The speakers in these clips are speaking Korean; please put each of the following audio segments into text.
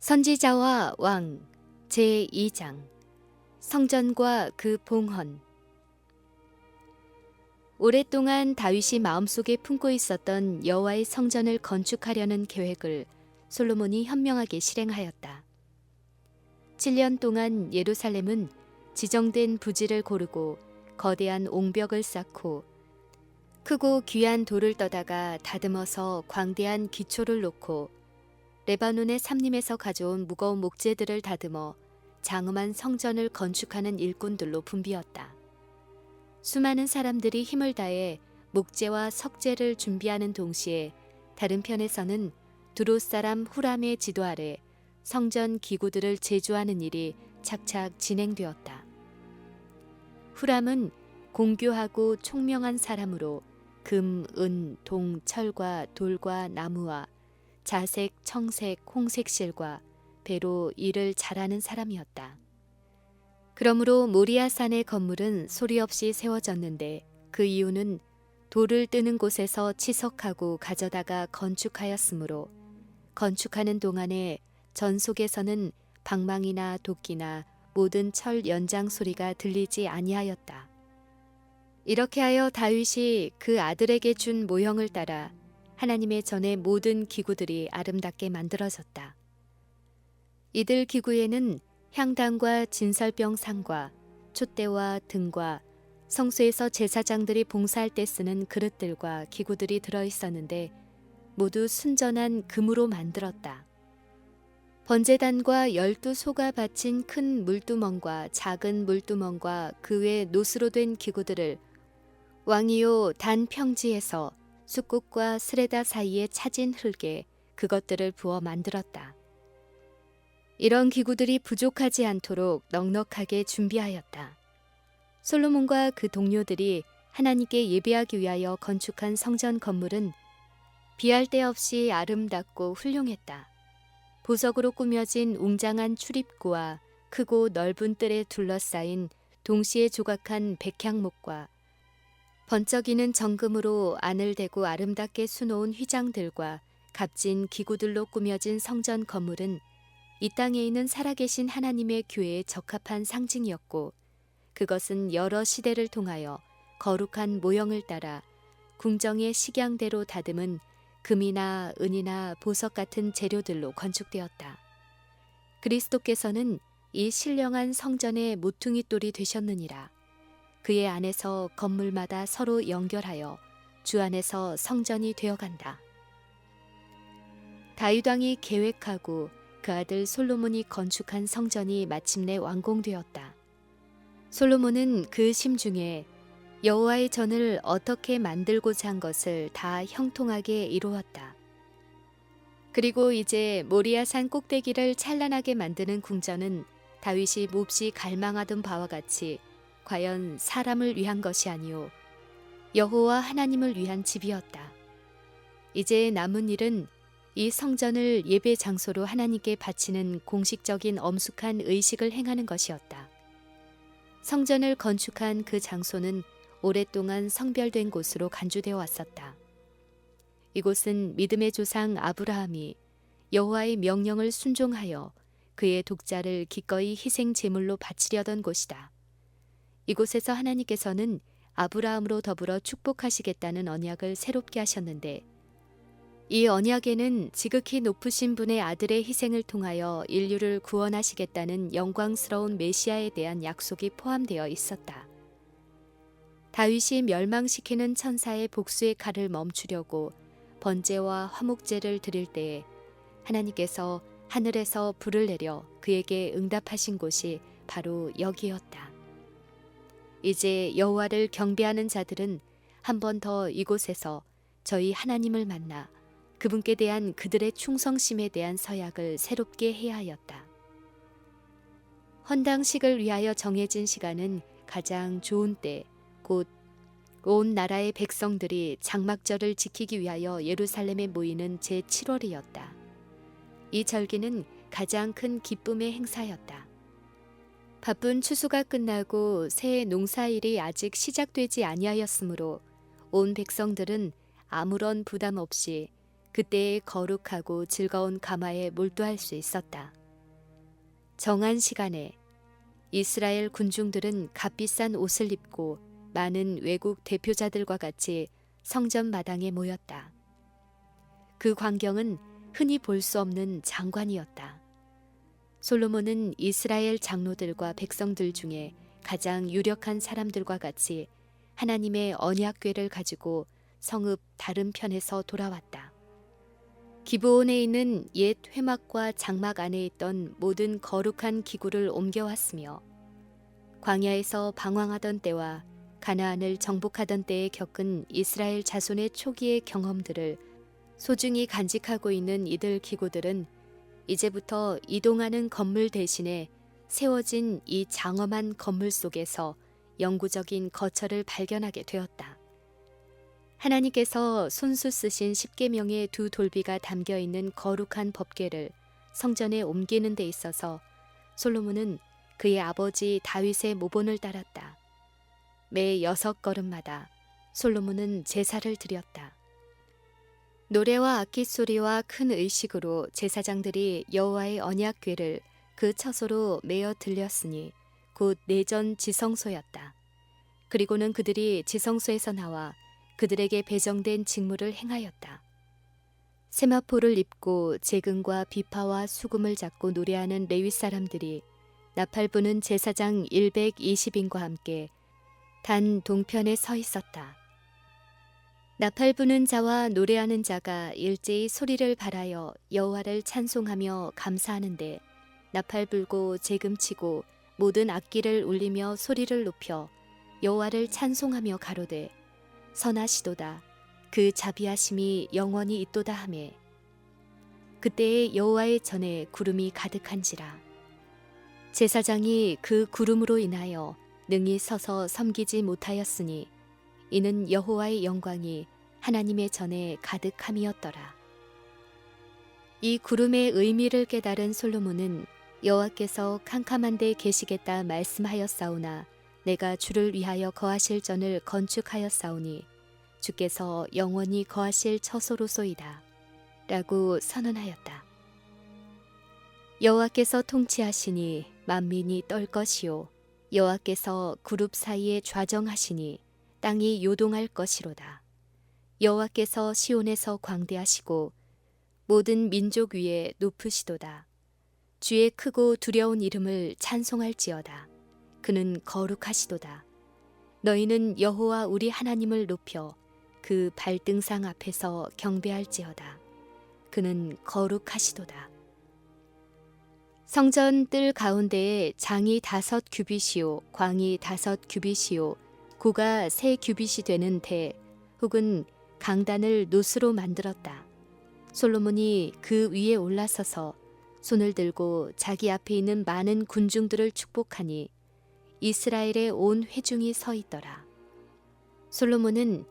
선지자와 왕 제2장 성전과 그 봉헌. 오랫동안 다윗이 마음속에 품고 있었던 여호와의 성전을 건축하려는 계획을 솔로몬이 현명하게 실행하였다. 7년 동안 예루살렘은 지정된 부지를 고르고 거대한 옹벽을 쌓고 크고 귀한 돌을 떠다가 다듬어서 광대한 기초를 놓고 레바논의 삼림에서 가져온 무거운 목재들을 다듬어 장엄한 성전을 건축하는 일꾼들로 붐비었다. 수많은 사람들이 힘을 다해 목재와 석재를 준비하는 동시에 다른 편에서는 두롯 사람 후람의 지도 아래 성전 기구들을 제조하는 일이 착착 진행되었다. 후람은 공교하고 총명한 사람으로 금, 은, 동, 철과 돌과 나무와 자색, 청색, 홍색 실과 배로 일을 잘하는 사람이었다. 그러므로 모리아산의 건물은 소리 없이 세워졌는데 그 이유는 돌을 뜨는 곳에서 치석하고 가져다가 건축하였으므로 건축하는 동안에 전속에서는 방망이나 도끼나 모든 철 연장 소리가 들리지 아니하였다. 이렇게 하여 다윗이 그 아들에게 준 모형을 따라 하나님의 전의 모든 기구들이 아름답게 만들어졌다. 이들 기구에는 향단과 진설병 상과 촛대와 등과 성소에서 제사장들이 봉사할 때 쓰는 그릇들과 기구들이 들어있었는데 모두 순전한 금으로 만들었다. 번제단과 12소가 바친 큰 물두멍과 작은 물두멍과 그 외 노스로 된 기구들을 왕이요 단 평지에서 숫국과 스레다 사이에 차진 흙에 그것들을 부어 만들었다. 이런 기구들이 부족하지 않도록 넉넉하게 준비하였다. 솔로몬과 그 동료들이 하나님께 예배하기 위하여 건축한 성전 건물은 비할 데 없이 아름답고 훌륭했다. 보석으로 꾸며진 웅장한 출입구와 크고 넓은 뜰에 둘러싸인 동시에 조각한 백향목과 번쩍이는 정금으로 안을 대고 아름답게 수놓은 휘장들과 값진 기구들로 꾸며진 성전 건물은 이 땅에 있는 살아계신 하나님의 교회에 적합한 상징이었고 그것은 여러 시대를 통하여 거룩한 모형을 따라 궁정의 식양대로 다듬은 금이나 은이나 보석 같은 재료들로 건축되었다. 그리스도께서는 이 신령한 성전의 모퉁이 돌이 되셨느니라. 그의 안에서 건물마다 서로 연결하여 주 안에서 성전이 되어간다. 다윗 왕이 계획하고 그 아들 솔로몬이 건축한 성전이 마침내 완공되었다. 솔로몬은 그 심중에 여호와의 전을 어떻게 만들고자 한 것을 다 형통하게 이루었다. 그리고 이제 모리아산 꼭대기를 찬란하게 만드는 궁전은 다윗이 몹시 갈망하던 바와 같이 과연 사람을 위한 것이 아니요 여호와 하나님을 위한 집이었다. 이제 남은 일은 이 성전을 예배 장소로 하나님께 바치는 공식적인 엄숙한 의식을 행하는 것이었다. 성전을 건축한 그 장소는 오랫동안 성별된 곳으로 간주되어 왔었다. 이곳은 믿음의 조상 아브라함이 여호와의 명령을 순종하여 그의 독자를 기꺼이 희생 제물로 바치려던 곳이다. 이곳에서 하나님께서는 아브라함으로 더불어 축복하시겠다는 언약을 새롭게 하셨는데 이 언약에는 지극히 높으신 분의 아들의 희생을 통하여 인류를 구원하시겠다는 영광스러운 메시아에 대한 약속이 포함되어 있었다. 다윗이 멸망시키는 천사의 복수의 칼을 멈추려고 번제와 화목제를 드릴 때에 하나님께서 하늘에서 불을 내려 그에게 응답하신 곳이 바로 여기였다. 이제 여호와를 경배하는 자들은 한 번 더 이곳에서 저희 하나님을 만나 그분께 대한 그들의 충성심에 대한 서약을 새롭게 해야 하였다. 헌당식을 위하여 정해진 시간은 가장 좋은 때, 곧 온 나라의 백성들이 장막절을 지키기 위하여 예루살렘에 모이는 제7월이었다. 이 절기는 가장 큰 기쁨의 행사였다. 바쁜 추수가 끝나고 새 농사일이 아직 시작되지 아니하였으므로 온 백성들은 아무런 부담 없이 그때의 거룩하고 즐거운 감화에 몰두할 수 있었다. 정한 시간에 이스라엘 군중들은 값비싼 옷을 입고 많은 외국 대표자들과 같이 성전 마당에 모였다. 그 광경은 흔히 볼 수 없는 장관이었다. 솔로몬은 이스라엘 장로들과 백성들 중에 가장 유력한 사람들과 같이 하나님의 언약궤를 가지고 성읍 다른 편에서 돌아왔다. 기브온에 있는 옛 회막과 장막 안에 있던 모든 거룩한 기구를 옮겨왔으며 광야에서 방황하던 때와 가나안을 정복하던 때에 겪은 이스라엘 자손의 초기의 경험들을 소중히 간직하고 있는 이들 기구들은 이제부터 이동하는 건물 대신에 세워진 이 장엄한 건물 속에서 영구적인 거처를 발견하게 되었다. 하나님께서 손수 쓰신 십계명의 두 돌비가 담겨 있는 거룩한 법궤를 성전에 옮기는 데 있어서 솔로몬은 그의 아버지 다윗의 모본을 따랐다. 매 6걸음마다 솔로몬은 제사를 드렸다. 노래와 악기 소리와 큰 의식으로 제사장들이 여호와의 언약궤를 그 처소로 메어 들렸으니 곧 내전 지성소였다. 그리고는 그들이 지성소에서 나와 그들에게 배정된 직무를 행하였다. 세마포를 입고 재금과 비파와 수금을 잡고 노래하는 레위 사람들이 나팔 부는 제사장 120인과 함께 단 동편에 서 있었다. 나팔 부는 자와 노래하는 자가 일제히 소리를 발하여 여호와를 찬송하며 감사하는데 나팔 불고 재금 치고 모든 악기를 울리며 소리를 높여 여호와를 찬송하며 가로되 선하시도다 그 자비하심이 영원히 있도다 하매 그때에 여호와의 전에 구름이 가득한지라. 제사장이 그 구름으로 인하여 능히 서서 섬기지 못하였으니 이는 여호와의 영광이 하나님의 전에 가득함이었더라. 이 구름의 의미를 깨달은 솔로몬은 여호와께서 캄캄한 데 계시겠다 말씀하였사오나 내가 주를 위하여 거하실 전을 건축하였사오니 주께서 영원히 거하실 처소로소이다 라고 선언하였다. 여호와께서 통치하시니 만민이 떨 것이요 여호와께서 그룹 사이에 좌정하시니 땅이 요동할 것이로다. 여호와께서 시온에서 광대하시고 모든 민족 위에 높으시도다. 주의 크고 두려운 이름을 찬송할지어다. 그는 거룩하시도다. 너희는 여호와 우리 하나님을 높여 그 발등상 앞에서 경배할지어다. 그는 거룩하시도다. 성전 뜰 가운데에 장이 5규빗이요 광이 5규빗이요 고가 3규빗이 되는 대 혹은 강단을 노스로 만들었다. 솔로몬이 그 위에 올라서서 손을 들고 자기 앞에 있는 많은 군중들을 축복하니 이스라엘의 온 회중이 서 있더라. 솔로몬은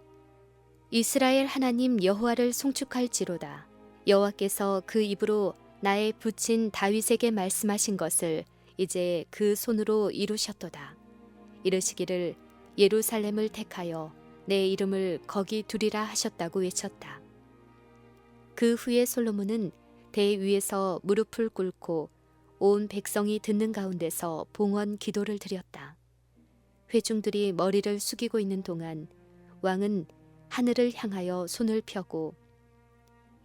이스라엘 하나님 여호와를 송축할지로다. 여호와께서 그 입으로 나의 부친 다윗에게 말씀하신 것을 이제 그 손으로 이루셨도다. 이르시기를 예루살렘을 택하여 내 이름을 거기 두리라 하셨다고 외쳤다. 그 후에 솔로몬은 대 위에서 무릎을 꿇고 온 백성이 듣는 가운데서 봉헌 기도를 드렸다. 회중들이 머리를 숙이고 있는 동안 왕은 하늘을 향하여 손을 펴고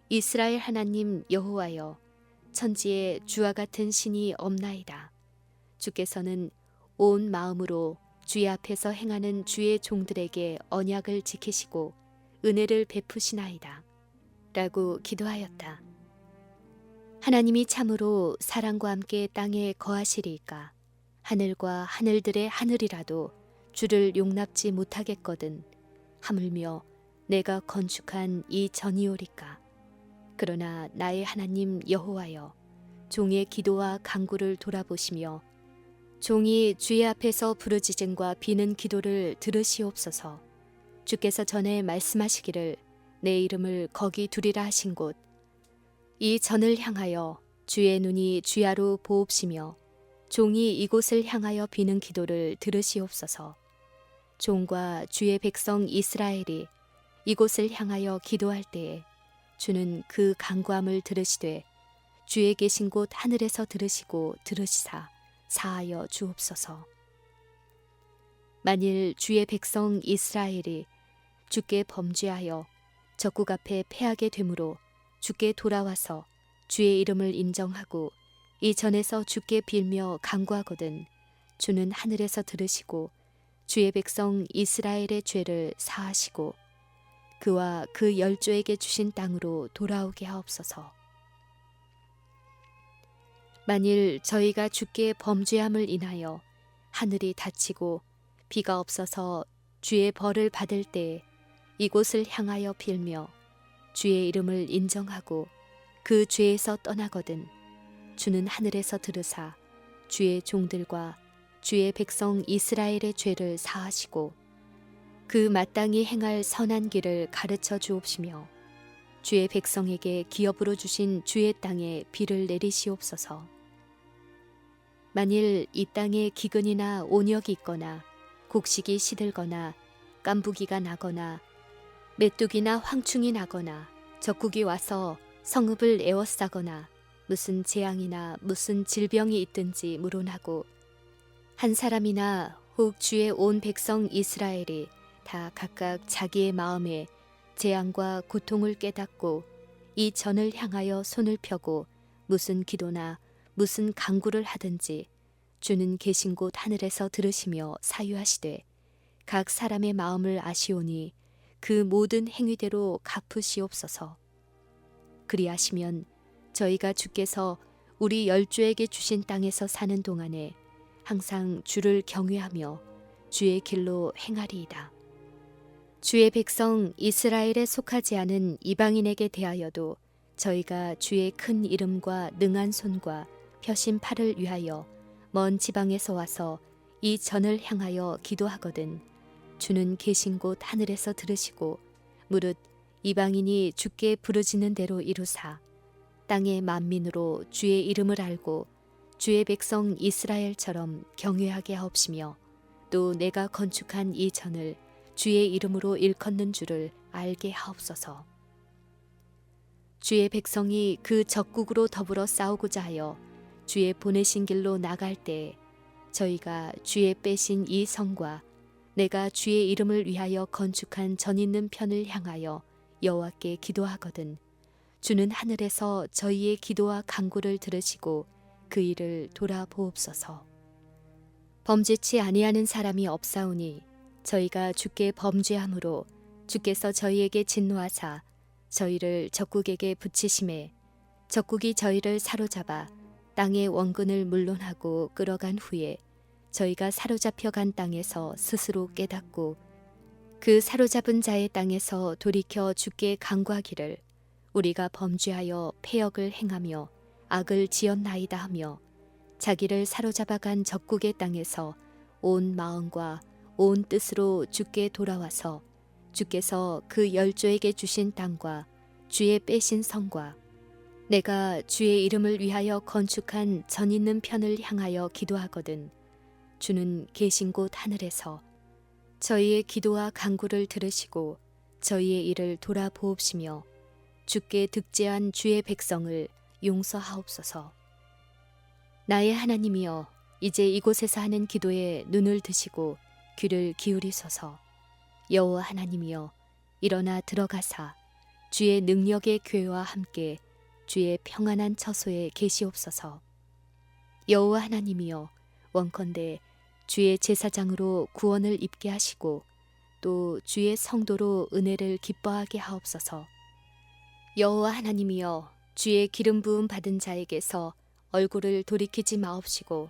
이스라엘 하나님 여호와여 천지에 주와 같은 신이 없나이다. 주께서는 온 마음으로 주의 앞에서 행하는 주의 종들에게 언약을 지키시고 은혜를 베푸시나이다. 라고 기도하였다. 하나님이 참으로 사랑과 함께 땅에 거하시리이까 하늘과 하늘들의 하늘이라도 주를 용납지 못하겠거든 하물며 내가 건축한 이 전이오리까. 그러나 나의 하나님 여호와여 종의 기도와 간구를 돌아보시며 종이 주의 앞에서 부르짖음과 비는 기도를 들으시옵소서. 주께서 전에 말씀하시기를 내 이름을 거기 두리라 하신 곳 이 전을 향하여 주의 눈이 주야로 보옵시며 종이 이곳을 향하여 비는 기도를 들으시옵소서. 종과 주의 백성 이스라엘이 이곳을 향하여 기도할 때에 주는 그 간구함을 들으시되 주의 계신 곳 하늘에서 들으시고 들으시사 사하여 주옵소서. 만일 주의 백성 이스라엘이 주께 범죄하여 적국 앞에 패하게 되므로 주께 돌아와서 주의 이름을 인정하고 이 전에서 주께 빌며 간구하거든 주는 하늘에서 들으시고 주의 백성 이스라엘의 죄를 사하시고 그와 그 열조에게 주신 땅으로 돌아오게 하옵소서. 만일 저희가 주께 범죄함을 인하여 하늘이 닫히고 비가 없어서 주의 벌을 받을 때에 이곳을 향하여 빌며 주의 이름을 인정하고 그 죄에서 떠나거든 주는 하늘에서 들으사 주의 종들과 주의 백성 이스라엘의 죄를 사하시고 그 마땅히 행할 선한 길을 가르쳐 주옵시며 주의 백성에게 기업으로 주신 주의 땅에 비를 내리시옵소서. 만일 이 땅에 기근이나 온역이 있거나 곡식이 시들거나 깐부기가 나거나 메뚜기나 황충이 나거나 적국이 와서 성읍을 에워싸거나 무슨 재앙이나 무슨 질병이 있든지 물론하고 한 사람이나 혹 주의 온 백성 이스라엘이 다 각각 자기의 마음에 재앙과 고통을 깨닫고 이 전을 향하여 손을 펴고 무슨 기도나 무슨 간구를 하든지 주는 계신 곳 하늘에서 들으시며 사유하시되 각 사람의 마음을 아시오니 그 모든 행위대로 갚으시옵소서. 그리하시면 저희가 주께서 우리 열조에게 주신 땅에서 사는 동안에 항상 주를 경외하며 주의 길로 행하리이다. 주의 백성 이스라엘에 속하지 않은 이방인에게 대하여도 저희가 주의 큰 이름과 능한 손과 펴신 팔을 위하여 먼 지방에서 와서 이 전을 향하여 기도하거든 주는 계신 곳 하늘에서 들으시고 무릇 이방인이 주께 부르짖는 대로 이루사 땅의 만민으로 주의 이름을 알고 주의 백성 이스라엘처럼 경외하게 하옵시며 또 내가 건축한 이 전을 주의 이름으로 일컫는 줄을 알게 하옵소서. 주의 백성이 그 적국으로 더불어 싸우고자 하여 주의 보내신 길로 나갈 때에 저희가 주의 빼신 이 성과 내가 주의 이름을 위하여 건축한 전 있는 편을 향하여 여호와께 기도하거든 주는 하늘에서 저희의 기도와 간구를 들으시고 그 일을 돌아보옵소서. 범죄치 아니하는 사람이 없사오니 저희가 주께 범죄함으로 주께서 저희에게 진노하사 저희를 적국에게 붙이심에 적국이 저희를 사로잡아 땅의 원근을 물론하고 끌어간 후에 저희가 사로잡혀 간 땅에서 스스로 깨닫고 그 사로잡은 자의 땅에서 돌이켜 주께 간구하기를 우리가 범죄하여 패역을 행하며 악을 지었나이다 하며 자기를 사로잡아간 적국의 땅에서 온 마음과 온 뜻으로 주께 돌아와서 주께서 그 열조에게 주신 땅과 주의 빼신 성과 내가 주의 이름을 위하여 건축한 전 있는 편을 향하여 기도하거든 주는 계신 곳 하늘에서 저희의 기도와 간구를 들으시고 저희의 일을 돌아보옵시며 주께 득제한 주의 백성을 용서하옵소서. 나의 하나님이여 이제 이곳에서 하는 기도에 눈을 드시고 귀를 기울이소서. 여호와 하나님이여 일어나 들어가사 주의 능력의 교회와 함께 주의 평안한 처소에 계시옵소서. 여호와 하나님이여 원컨대 주의 제사장으로 구원을 입게 하시고 또 주의 성도로 은혜를 기뻐하게 하옵소서. 여호와 하나님이여 주의 기름 부음 받은 자에게서 얼굴을 돌이키지 마옵시고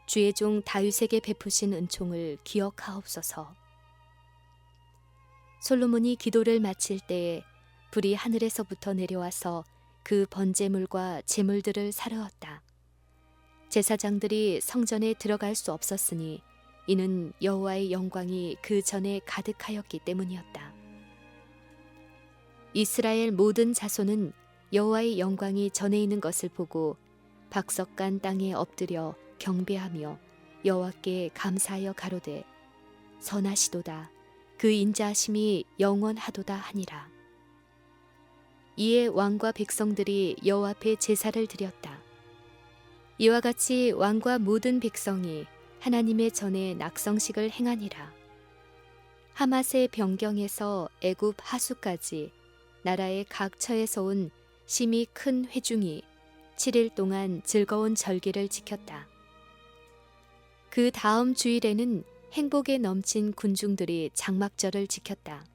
주의 종 다윗에게 베푸신 은총을 기억하옵소서. 솔로몬이 기도를 마칠 때에 불이 하늘에서부터 내려와서 그 번제물과 제물들을 사르었다. 제사장들이 성전에 들어갈 수 없었으니 이는 여호와의 영광이 그 전에 가득하였기 때문이었다. 이스라엘 모든 자손은 여호와의 영광이 전에 있는 것을 보고 박석간 땅에 엎드려 경배하며 여호와께 감사하여 가로되 선하시도다 그 인자하심이 영원하도다 하니라. 이에 왕과 백성들이 여호와 앞에 제사를 드렸다. 이와 같이 왕과 모든 백성이 하나님의 전에 낙성식을 행하니라. 하맛의 변경에서 애굽 하수까지 나라의 각 처에서 온 심히 큰 회중이 7일 동안 즐거운 절기를 지켰다. 그 다음 주일에는 행복에 넘친 군중들이 장막절을 지켰다.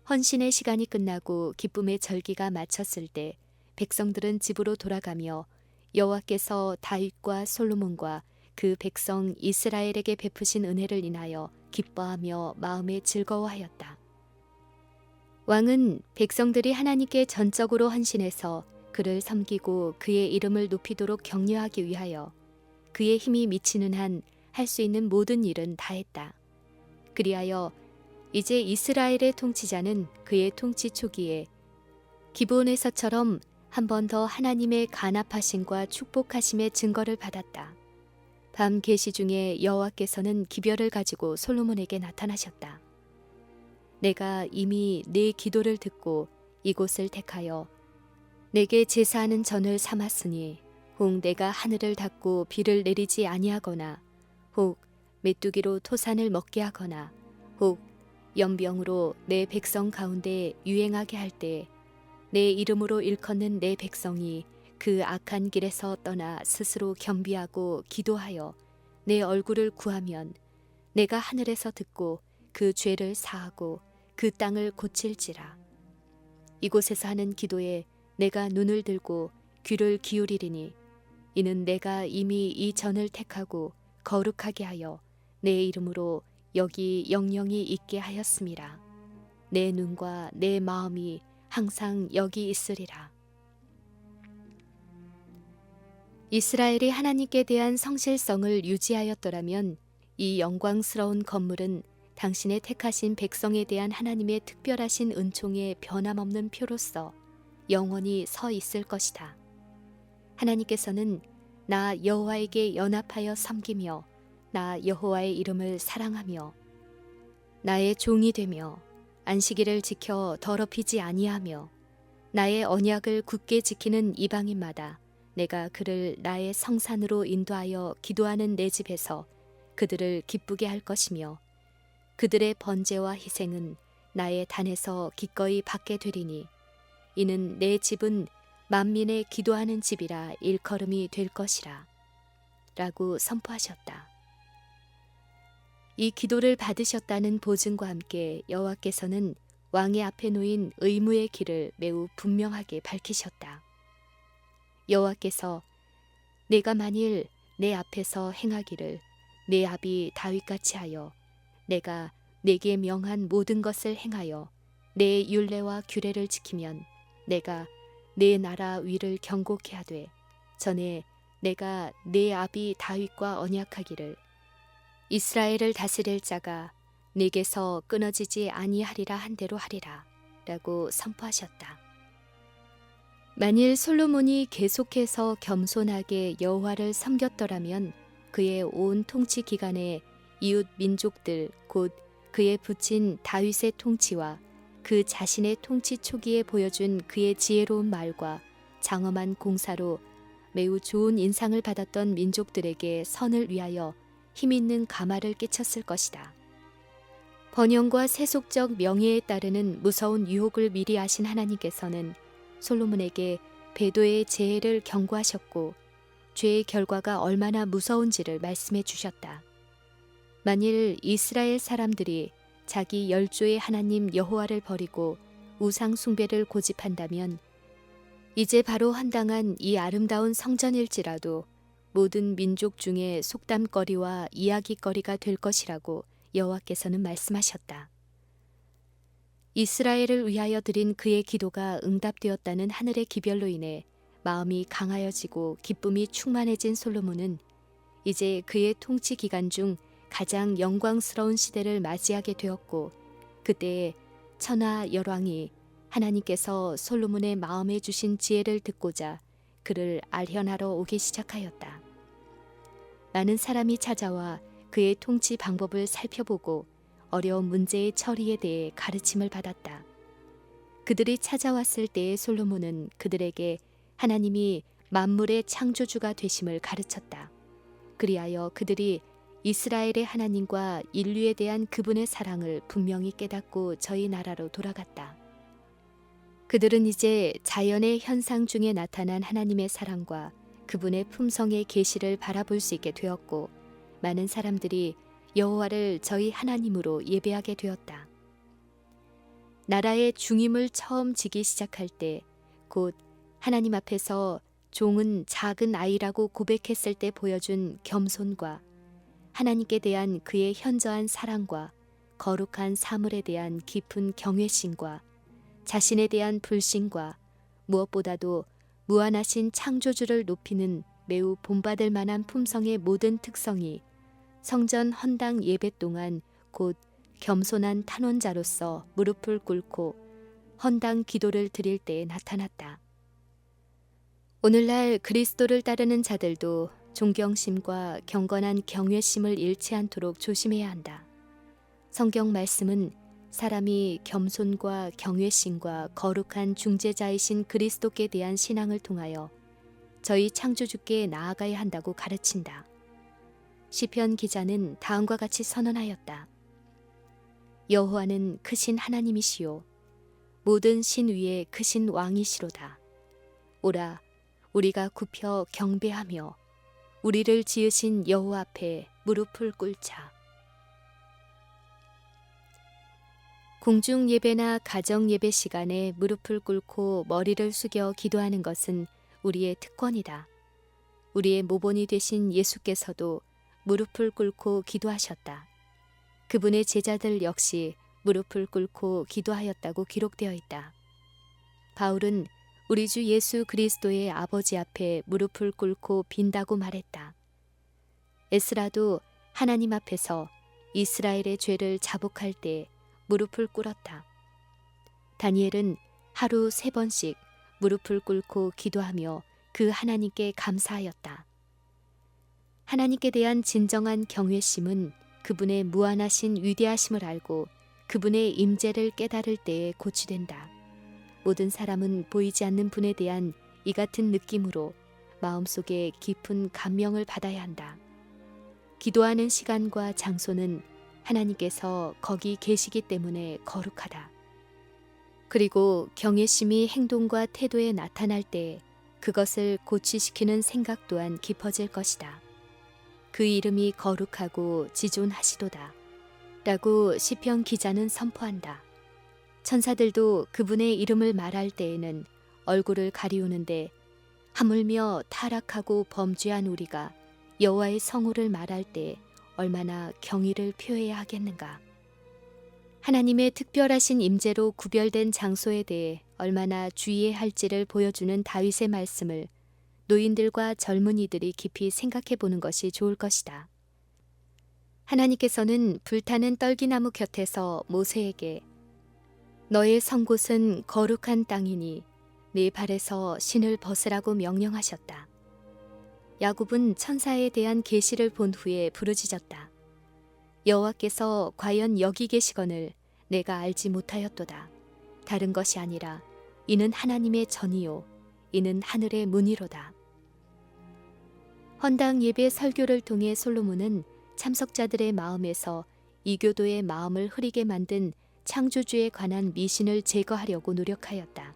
헌신의 시간이 끝나고 기쁨의 절기가 마쳤을 때 백성들은 집으로 돌아가며 여호와께서 다윗과 솔로몬과 그 백성 이스라엘에게 베푸신 은혜를 인하여 기뻐하며 마음에 즐거워하였다. 왕은 백성들이 하나님께 전적으로 헌신해서 그를 섬기고 그의 이름을 높이도록 격려하기 위하여 그의 힘이 미치는 한 할 수 있는 모든 일은 다했다. 그리하여 이제 이스라엘의 통치자는 그의 통치 초기에 기브온에서처럼 한 번 더 하나님의 간합하심과 축복하심의 증거를 받았다. 밤 계시 중에 여호와께서는 기별을 가지고 솔로몬에게 나타나셨다. 내가 이미 네 기도를 듣고 이곳을 택하여 내게 제사하는 전을 삼았으니 혹 내가 하늘을 닫고 비를 내리지 아니하거나 혹 메뚜기로 토산을 먹게 하거나 혹 연병으로 내 백성 가운데 유행하게 할 때 내 이름으로 일컫는 내 백성이 그 악한 길에서 떠나 스스로 겸비하고 기도하여 내 얼굴을 구하면 내가 하늘에서 듣고 그 죄를 사하고 그 땅을 고칠지라. 이곳에서 하는 기도에 내가 눈을 들고 귀를 기울이리니 이는 내가 이미 이 전을 택하고 거룩하게 하여 내 이름으로 여기 영영이 있게 하였음이라. 내 눈과 내 마음이 항상 여기 있으리라. 이스라엘이 하나님께 대한 성실성을 유지하였더라면 이 영광스러운 건물은 당신의 택하신 백성에 대한 하나님의 특별하신 은총의 변함없는 표로서 영원히 서 있을 것이다. 하나님께서는 나 여호와에게 연합하여 섬기며 나 여호와의 이름을 사랑하며 나의 종이 되며 안식일을 지켜 더럽히지 아니하며 나의 언약을 굳게 지키는 이방인마다 내가 그를 나의 성산으로 인도하여 기도하는 내 집에서 그들을 기쁘게 할 것이며 그들의 번제와 희생은 나의 단에서 기꺼이 받게 되리니 이는 내 집은 만민의 기도하는 집이라 일컬음이 될 것이라 라고 선포하셨다. 이 기도를 받으셨다는 보증과 함께 여호와께서는 왕의 앞에 놓인 의무의 길을 매우 분명하게 밝히셨다. 여호와께서 내가 만일 내 앞에서 행하기를 내 아비 다윗같이 하여 내가 내게 명한 모든 것을 행하여 내 율례와 규례를 지키면 내가 내 나라 위를 경고케 하되 전에 내가 내 아비 다윗과 언약하기를 이스라엘을 다스릴 자가 내게서 끊어지지 아니하리라 한 대로 하리라 라고 선포하셨다. 만일 솔로몬이 계속해서 겸손하게 여호와를 섬겼더라면 그의 온 통치 기간에 이웃 민족들 곧 그의 부친 다윗의 통치와 그 자신의 통치 초기에 보여준 그의 지혜로운 말과 장엄한 공사로 매우 좋은 인상을 받았던 민족들에게 선을 위하여 힘있는 가마를 끼쳤을 것이다. 번영과 세속적 명예에 따르는 무서운 유혹을 미리 아신 하나님께서는 솔로몬에게 배도의 재해를 경고하셨고 죄의 결과가 얼마나 무서운지를 말씀해 주셨다. 만일 이스라엘 사람들이 자기 열조의 하나님 여호와를 버리고 우상 숭배를 고집한다면 이제 바로 헌당한 이 아름다운 성전일지라도 모든 민족 중에 속담거리와 이야기거리가 될 것이라고 여호와께서는 말씀하셨다. 이스라엘을 위하여 드린 그의 기도가 응답되었다는 하늘의 기별로 인해 마음이 강하여지고 기쁨이 충만해진 솔로몬은 이제 그의 통치 기간 중 가장 영광스러운 시대를 맞이하게 되었고 그때에 천하 열왕이 하나님께서 솔로몬의 마음에 주신 지혜를 듣고자 그를 알현하러 오기 시작하였다. 많은 사람이 찾아와 그의 통치 방법을 살펴보고 어려운 문제의 처리에 대해 가르침을 받았다. 그들이 찾아왔을 때에 솔로몬은 그들에게 하나님이 만물의 창조주가 되심을 가르쳤다. 그리하여 그들이 이스라엘의 하나님과 인류에 대한 그분의 사랑을 분명히 깨닫고 저희 나라로 돌아갔다. 그들은 이제 자연의 현상 중에 나타난 하나님의 사랑과 그분의 품성의 계시를 바라볼 수 있게 되었고, 많은 사람들이 여호와를 저희 하나님으로 예배하게 되었다. 나라의 중임을 처음 지기 시작할 때, 곧 하나님 앞에서 종은 작은 아이라고 고백했을 때 보여준 겸손과 하나님께 대한 그의 현저한 사랑과 거룩한 사물에 대한 깊은 경외심과 자신에 대한 불신과 무엇보다도 무한하신 창조주를 높이는 매우 본받을 만한 품성의 모든 특성이 성전 헌당 예배 동안 곧 겸손한 탄원자로서 무릎을 꿇고 헌당 기도를 드릴 때에 나타났다. 오늘날 그리스도를 따르는 자들도 존경심과 경건한 경외심을 잃지 않도록 조심해야 한다. 성경 말씀은 사람이 겸손과 경외심과 거룩한 중재자이신 그리스도께 대한 신앙을 통하여 저희 창조주께 나아가야 한다고 가르친다. 시편 기자는 다음과 같이 선언하였다. 여호와는 크신 하나님이시요 모든 신 위에 크신 왕이시로다. 오라 우리가 굽혀 경배하며 우리를 지으신 여호와 앞에 무릎을 꿇자. 공중 예배나 가정 예배 시간에 무릎을 꿇고 머리를 숙여 기도하는 것은 우리의 특권이다. 우리의 모본이 되신 예수께서도 무릎을 꿇고 기도하셨다. 그분의 제자들 역시 무릎을 꿇고 기도하였다고 기록되어 있다. 바울은 우리 주 예수 그리스도의 아버지 앞에 무릎을 꿇고 빈다고 말했다. 에스라도 하나님 앞에서 이스라엘의 죄를 자복할 때 무릎을 꿇었다. 다니엘은 하루 3번씩 무릎을 꿇고 기도하며 그 하나님께 감사하였다. 하나님께 대한 진정한 경외심은 그분의 무한하신 위대하심을 알고 그분의 임재를 깨달을 때에 고취된다. 모든 사람은 보이지 않는 분에 대한 이 같은 느낌으로 마음속에 깊은 감명을 받아야 한다. 기도하는 시간과 장소는 하나님께서 거기 계시기 때문에 거룩하다. 그리고 경외심이 행동과 태도에 나타날 때 그것을 고취시키는 생각 또한 깊어질 것이다. 그 이름이 거룩하고 지존하시도다. 라고 시편 기자는 선포한다. 천사들도 그분의 이름을 말할 때에는 얼굴을 가리우는데 하물며 타락하고 범죄한 우리가 여호와의 성호를 말할 때 얼마나 경의를 표해야 하겠는가. 하나님의 특별하신 임재로 구별된 장소에 대해 얼마나 주의해야 할지를 보여주는 다윗의 말씀을 노인들과 젊은이들이 깊이 생각해 보는 것이 좋을 것이다. 하나님께서는 불타는 떨기나무 곁에서 모세에게 너의 선 곳은 거룩한 땅이니 네 발에서 신을 벗으라고 명령하셨다. 야곱은 천사에 대한 계시를 본 후에 부르짖었다. 여호와께서 과연 여기 계시거늘 내가 알지 못하였도다. 다른 것이 아니라 이는 하나님의 전이요 이는 하늘의 문이로다. 헌당 예배 설교를 통해 솔로몬은 참석자들의 마음에서 이교도의 마음을 흐리게 만든 창조주에 관한 미신을 제거하려고 노력하였다.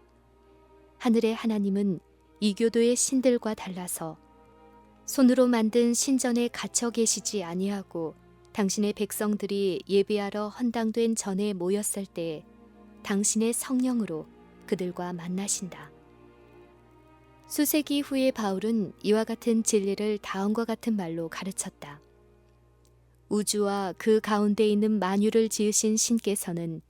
하늘의 하나님은 이교도의 신들과 달라서 손으로 만든 신전에 갇혀 계시지 아니하고 당신의 백성들이 예배하러 헌당된 전에 모였을 때 당신의 성령으로 그들과 만나신다. 수세기 후에 바울은 이와 같은 진리를 다음과 같은 말로 가르쳤다. 우주와 그 가운데 있는 만유를 지으신 신께서는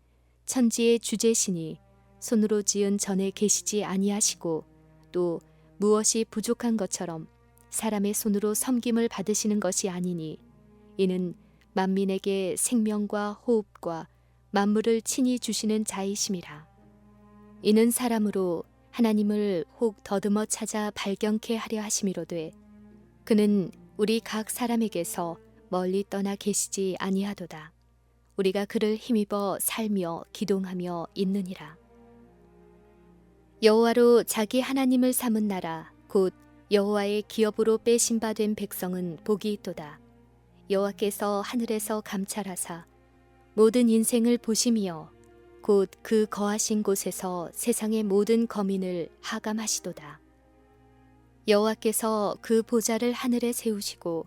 천지의 주제시니 손으로 지은 전에 계시지 아니하시고 또 무엇이 부족한 것처럼 사람의 손으로 섬김을 받으시는 것이 아니니 이는 만민에게 생명과 호흡과 만물을 친히 주시는 자이심이라. 이는 사람으로 하나님을 혹 더듬어 찾아 발견케 하려 하심이로되 그는 우리 각 사람에게서 멀리 떠나 계시지 아니하도다. 우리가 그를 힘입어 살며 기동하며 있느니라. 여호와로 자기 하나님을 삼은 나라 곧 여호와의 기업으로 빼신 바 된 백성은 복이 있도다. 여호와께서 하늘에서 감찰하사 모든 인생을 보심이여 곧 그 거하신 곳에서 세상의 모든 거민을 하감하시도다. 여호와께서 그 보좌를 하늘에 세우시고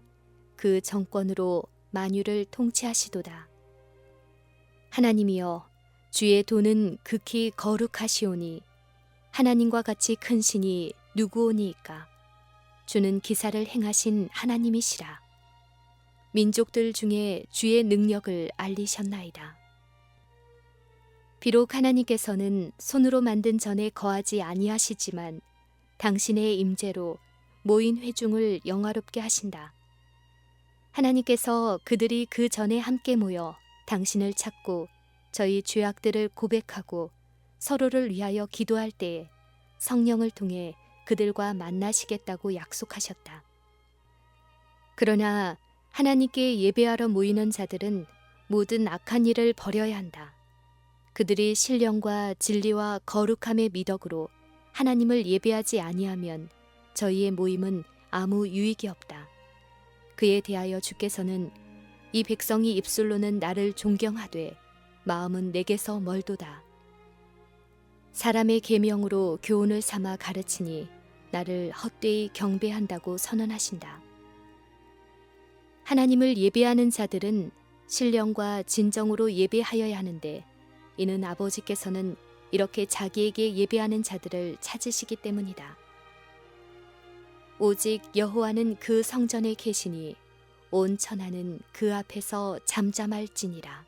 그 정권으로 만유를 통치하시도다. 하나님이여 주의 도는 극히 거룩하시오니 하나님과 같이 큰 신이 누구오니이까. 주는 기사를 행하신 하나님이시라. 민족들 중에 주의 능력을 알리셨나이다. 비록 하나님께서는 손으로 만든 전에 거하지 아니하시지만 당신의 임재로 모인 회중을 영화롭게 하신다. 하나님께서 그들이 그 전에 함께 모여 당신을 찾고 저희 죄악들을 고백하고 서로를 위하여 기도할 때에 성령을 통해 그들과 만나시겠다고 약속하셨다. 그러나 하나님께 예배하러 모이는 자들은 모든 악한 일을 버려야 한다. 그들이 신령과 진리와 거룩함의 미덕으로 하나님을 예배하지 아니하면 저희의 모임은 아무 유익이 없다. 그에 대하여 주께서는 이 백성이 입술로는 나를 존경하되 마음은 내게서 멀도다. 사람의 계명으로 교훈을 삼아 가르치니 나를 헛되이 경배한다고 선언하신다. 하나님을 예배하는 자들은 신령과 진정으로 예배하여야 하는데 이는 아버지께서는 이렇게 자기에게 예배하는 자들을 찾으시기 때문이다. 오직 여호와는 그 성전에 계시니 온 천하는 그 앞에서 잠잠할지니라.